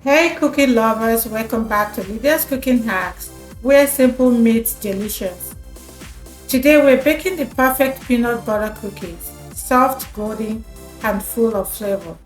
Hey cooking lovers, welcome back to Lydia's Cooking Hacks, where simple meets delicious. Today we're baking the perfect peanut butter cookies, soft, golden, and full of flavor.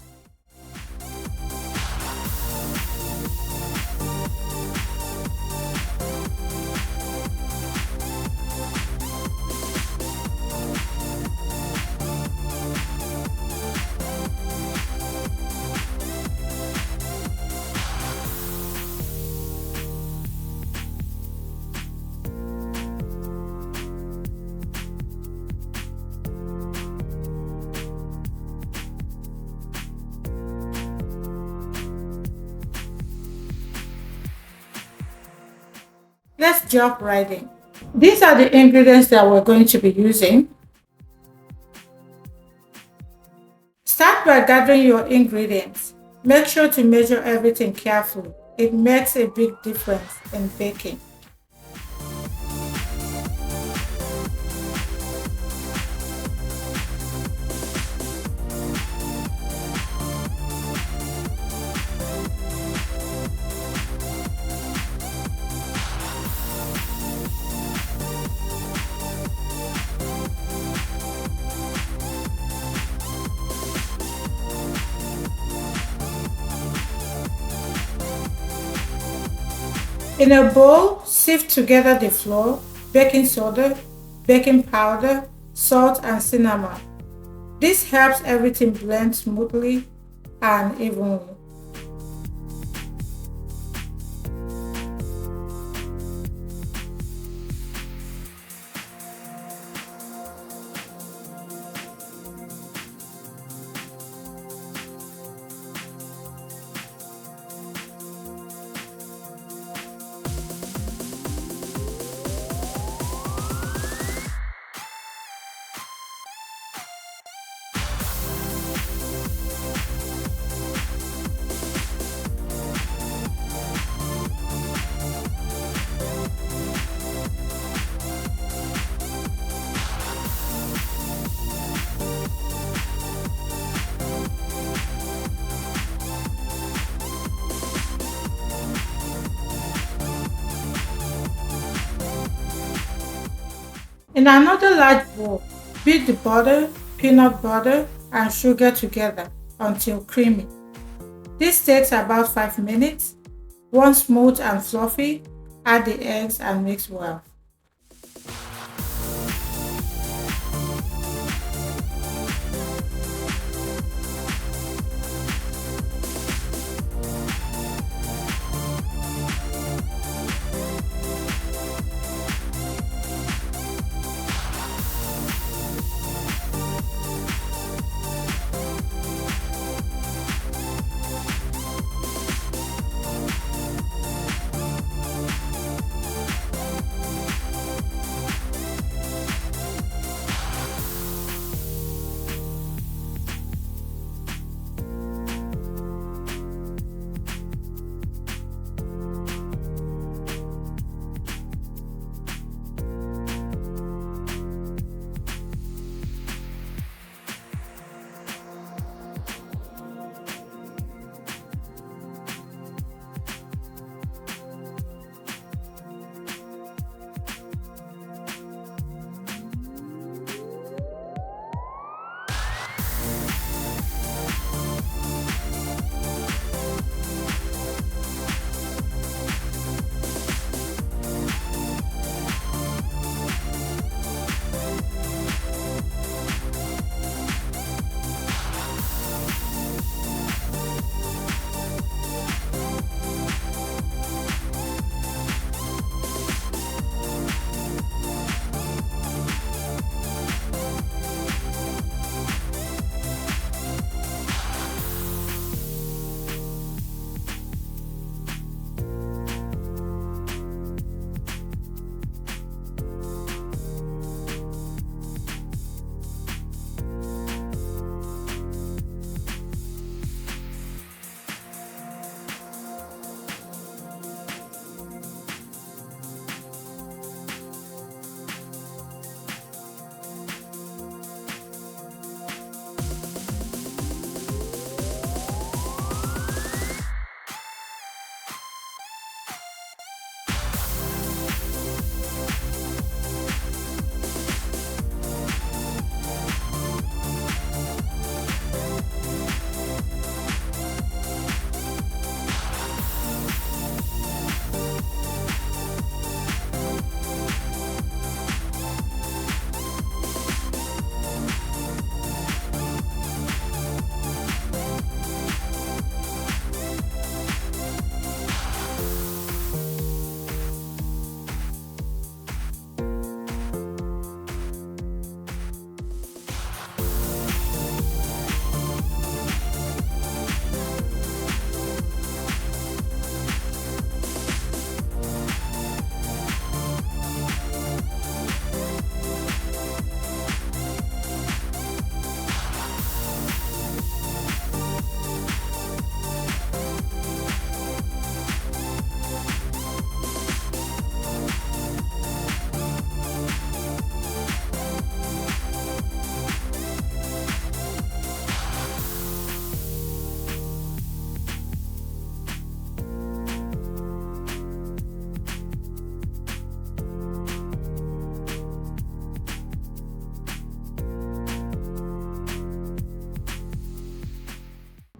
Let's jump right in. These are the ingredients that we're going to be using. Start by gathering your ingredients. Make sure to measure everything carefully. It makes a big difference in baking. In a bowl, sift together the flour, baking soda, baking powder, salt, and cinnamon. This helps everything blend smoothly and evenly. In another large bowl, beat the butter, peanut butter, and sugar together until creamy. This takes about 5 minutes. Once smooth and fluffy, add the eggs and mix well.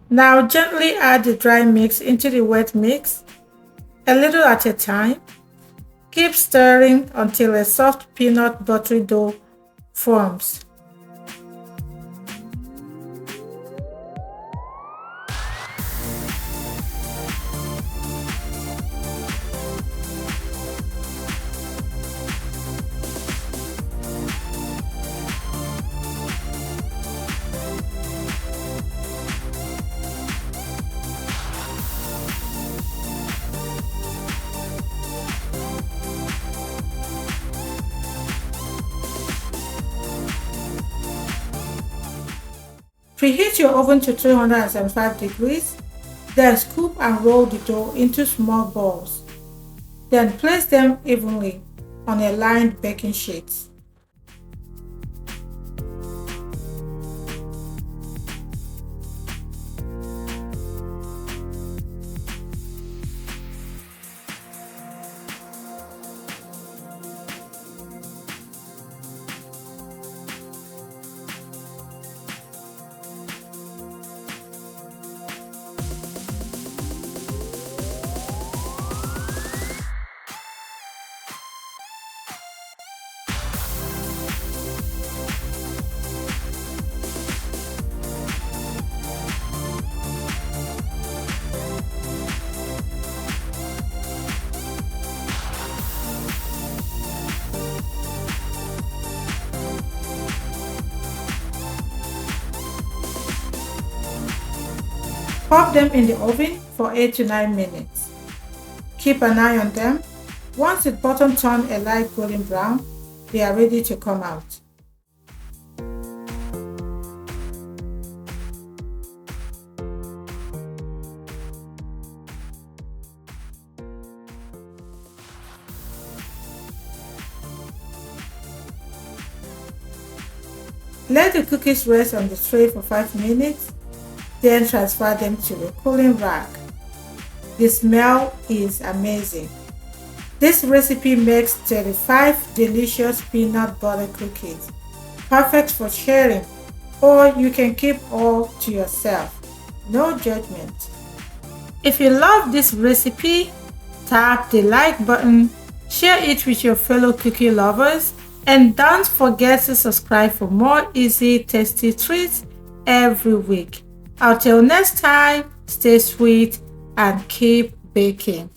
Now gently add the dry mix into the wet mix, a little at a time. Keep stirring until a soft peanut buttery dough forms. Preheat your oven to 375 degrees, then scoop and roll the dough into small balls. Then place them evenly on a lined baking sheet. Pop them in the oven for 8 to 9 minutes. Keep an eye on them. Once the bottom turns a light golden brown, they are ready to come out. Let the cookies rest on the tray for 5 minutes, then transfer them to a cooling rack. The smell is amazing. This recipe makes 35 delicious peanut butter cookies, perfect for sharing, or you can keep all to yourself. No judgment. If you love this recipe, tap the like button, share it with your fellow cookie lovers, and don't forget to subscribe for more easy, tasty treats every week. Until next time, stay sweet and keep baking.